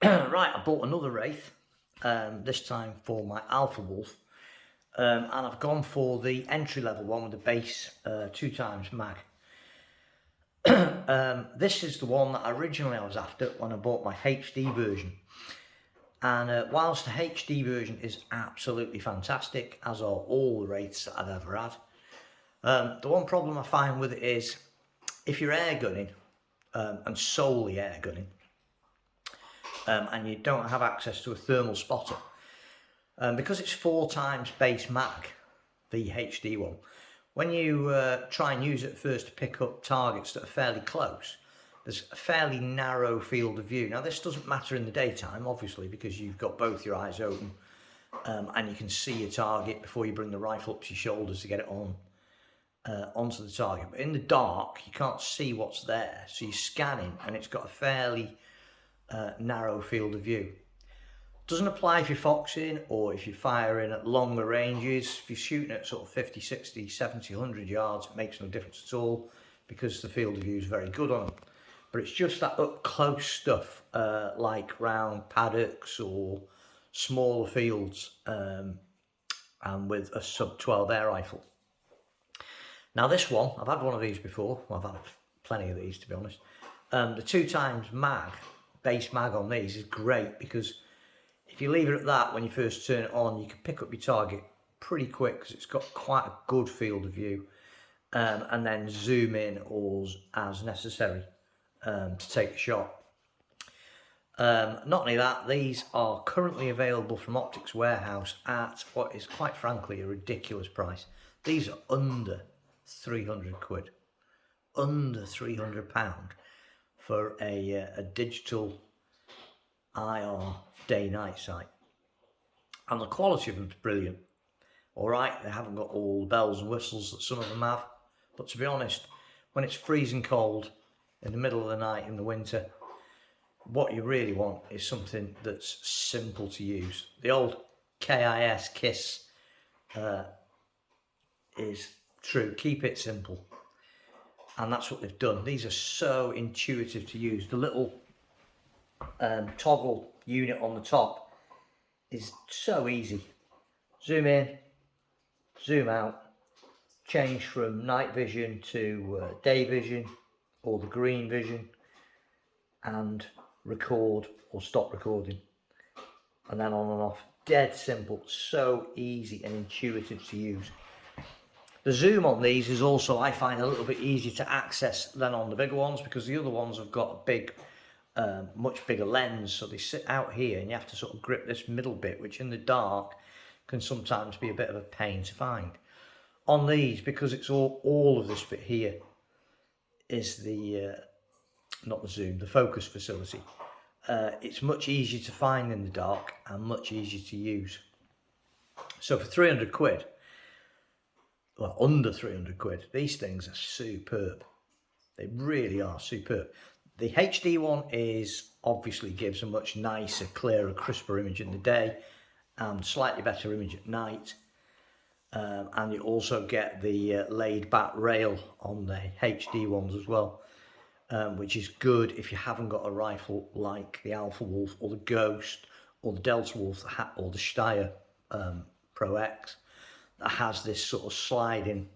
Right, I bought another Wraith, this time for my Alpha Wolf, and I've gone for the entry level one with the base 2x mag. This is the one that originally I was after when I bought my HD version, and whilst the HD version is absolutely fantastic, as are all the Wraiths that I've ever had, the one problem I find with it is if you're air gunning, and solely air gunning, and you don't have access to a thermal spotter, because it's 4x base mag, the HD one, when you try and use it first to pick up targets that are fairly close, there's a fairly narrow field of view. Now this doesn't matter in the daytime, obviously, because you've got both your eyes open, and you can see your target before you bring the rifle up to your shoulders to get it onto the target. But in the dark, you can't see what's there, so you're scanning, and it's got a fairly narrow field of view. Doesn't apply if you're foxing or if you're firing at longer ranges. If you're shooting at sort of 50, 60, 70, 100 yards, it makes no difference at all because the field of view is very good on them. But it's just that up close stuff, like round paddocks or smaller fields, and with a sub 12 air rifle. Now this one, I've had one of these before. Well, I've had plenty of these, to be honest. The 2x mag, base mag on these is great because if you leave it at that when you first turn it on, you can pick up your target pretty quick because it's got quite a good field of view, and then zoom in or as necessary to take a shot. Not only that, these are currently available from Optics Warehouse at what is quite frankly a ridiculous price. These are under 300 quid, under £300 for a digital IR day-night sight, and the quality of them is brilliant. All right, they haven't got all the bells and whistles that some of them have, but to be honest, when it's freezing cold in the middle of the night in the winter, what you really want is something that's simple to use. The old KISS is true, keep it simple, and that's what they've done. These are so intuitive to use. The little toggle unit on the top is so easy. Zoom in, zoom out, change from night vision to day vision or the green vision, and record or stop recording, and then on and off. Dead simple, so easy and intuitive to use. The zoom on these is also, I find, a little bit easier to access than on the bigger ones, because the other ones have got a big much bigger lens, so they sit out here and you have to sort of grip this middle bit, which in the dark can sometimes be a bit of a pain to find. On these, because it's all of this bit here is the not the zoom, the focus facility, it's much easier to find in the dark and much easier to use. So for 300 quid, well, under 300 quid, these things are superb. They really are superb. The HD one obviously gives a much nicer, clearer, crisper image in the day and slightly better image at night. And you also get the laid back rail on the HD ones as well, which is good if you haven't got a rifle like the Alpha Wolf or the Ghost or the Delta Wolf or the Steyr Pro X that has this sort of sliding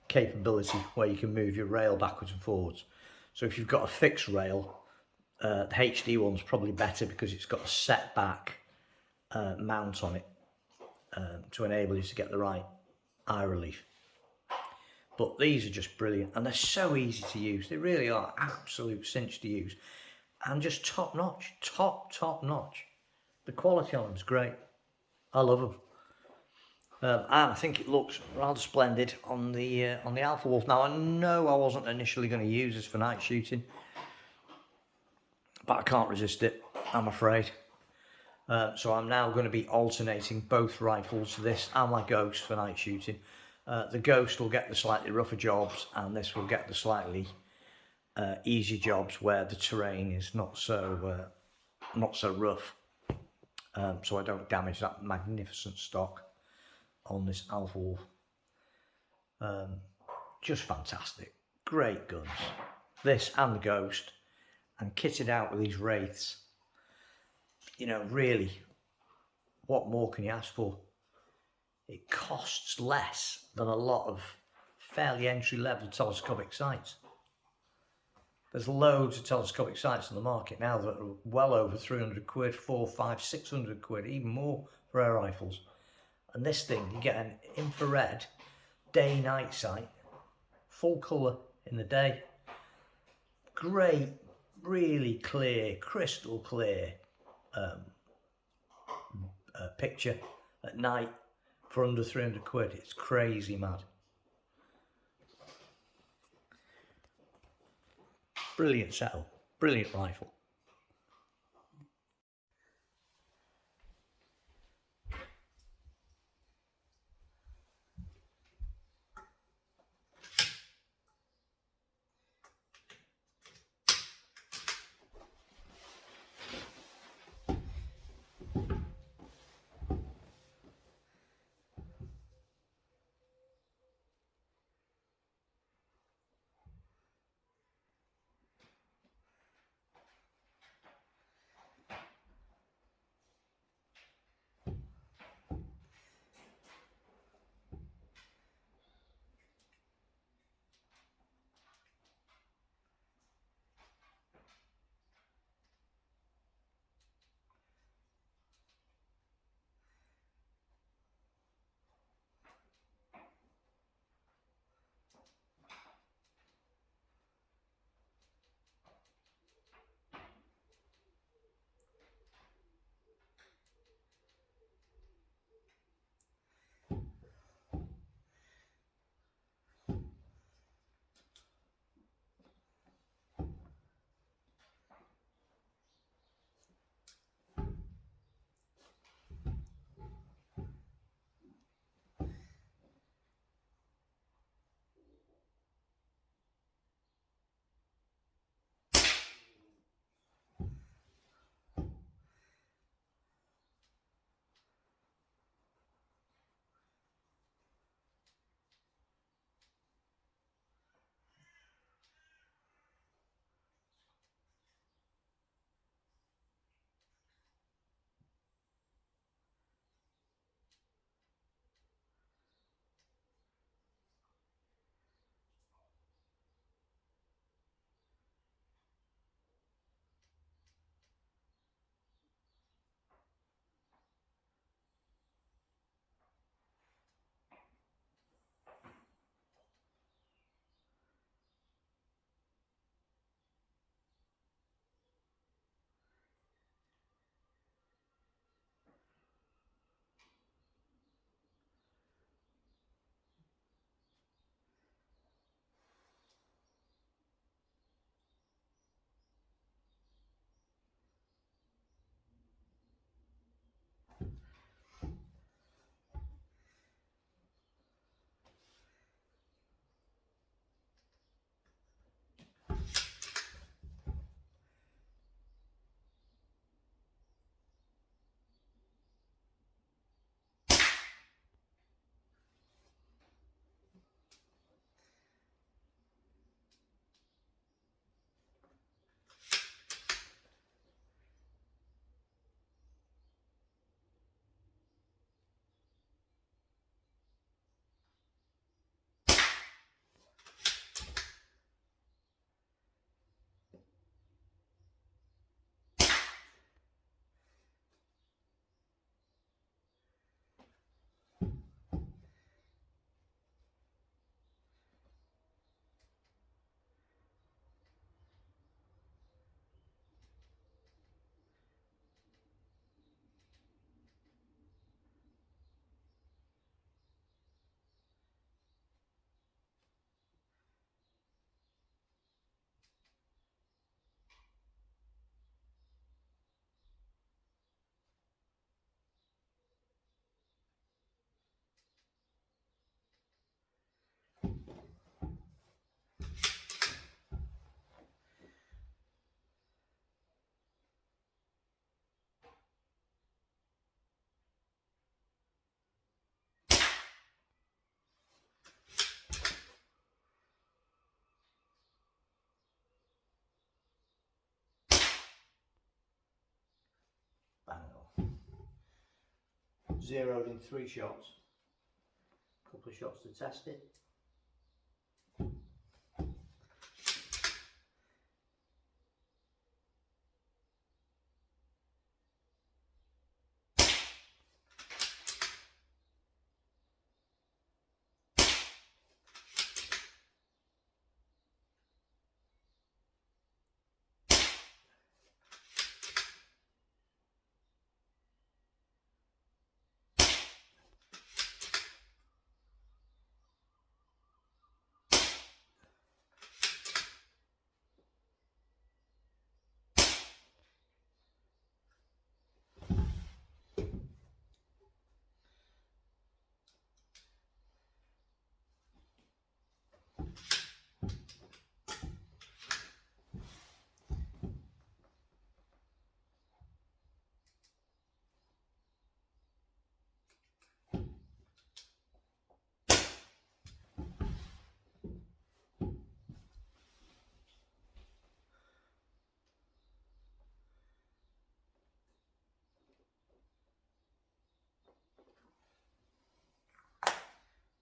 capability where you can move your rail backwards and forwards. So if you've got a fixed rail, the HD one's probably better because it's got a set back mount on it to enable you to get the right eye relief. But these are just brilliant, and they're so easy to use. They really are absolute cinch to use, and just top notch, top notch. The quality on them is great. I love them. And I think it looks rather splendid on the Alpha Wolf. Now I know I wasn't initially going to use this for night shooting, but I can't resist it, I'm afraid. So I'm now going to be alternating both rifles, this and my Ghost, for night shooting. The Ghost will get the slightly rougher jobs, and this will get the slightly easier jobs where the terrain is not so rough, so I don't damage that magnificent stock on this Alpha Wolf. Just fantastic, great guns, this and the Ghost, and kitted out with these Wraiths. you know, really, what more can you ask for? It costs less than a lot of fairly entry-level telescopic sights. There's loads of telescopic sights on the market now that are well over 300 quid, 400, 500, 600 quid, even more for air rifles. And this thing, you get an infrared day-night sight, full colour in the day, great, really clear, crystal clear picture at night for under 300 quid. It's crazy mad. Brilliant setup, brilliant rifle. zeroed in 3 shots. A couple of shots to test it.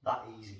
That easy.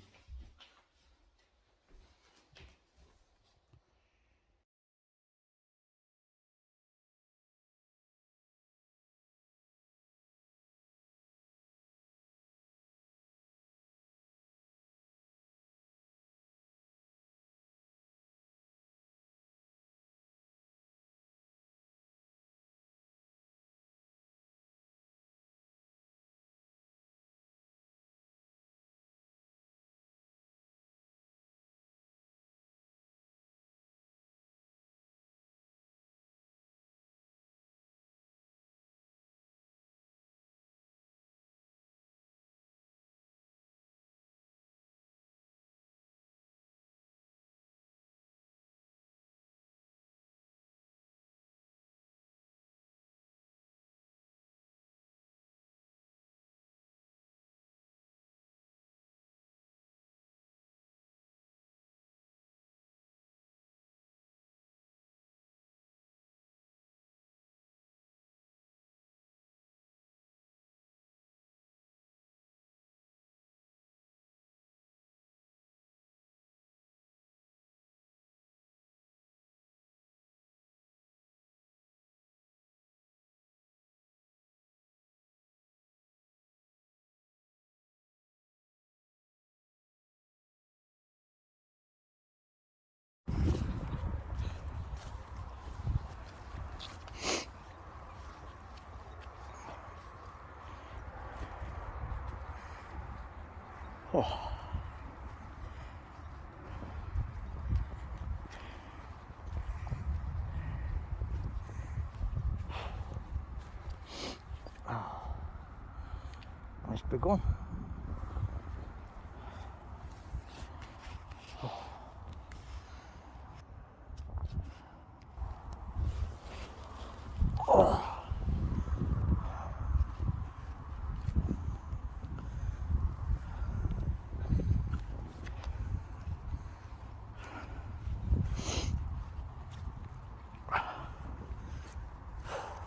Oh. Nice big one.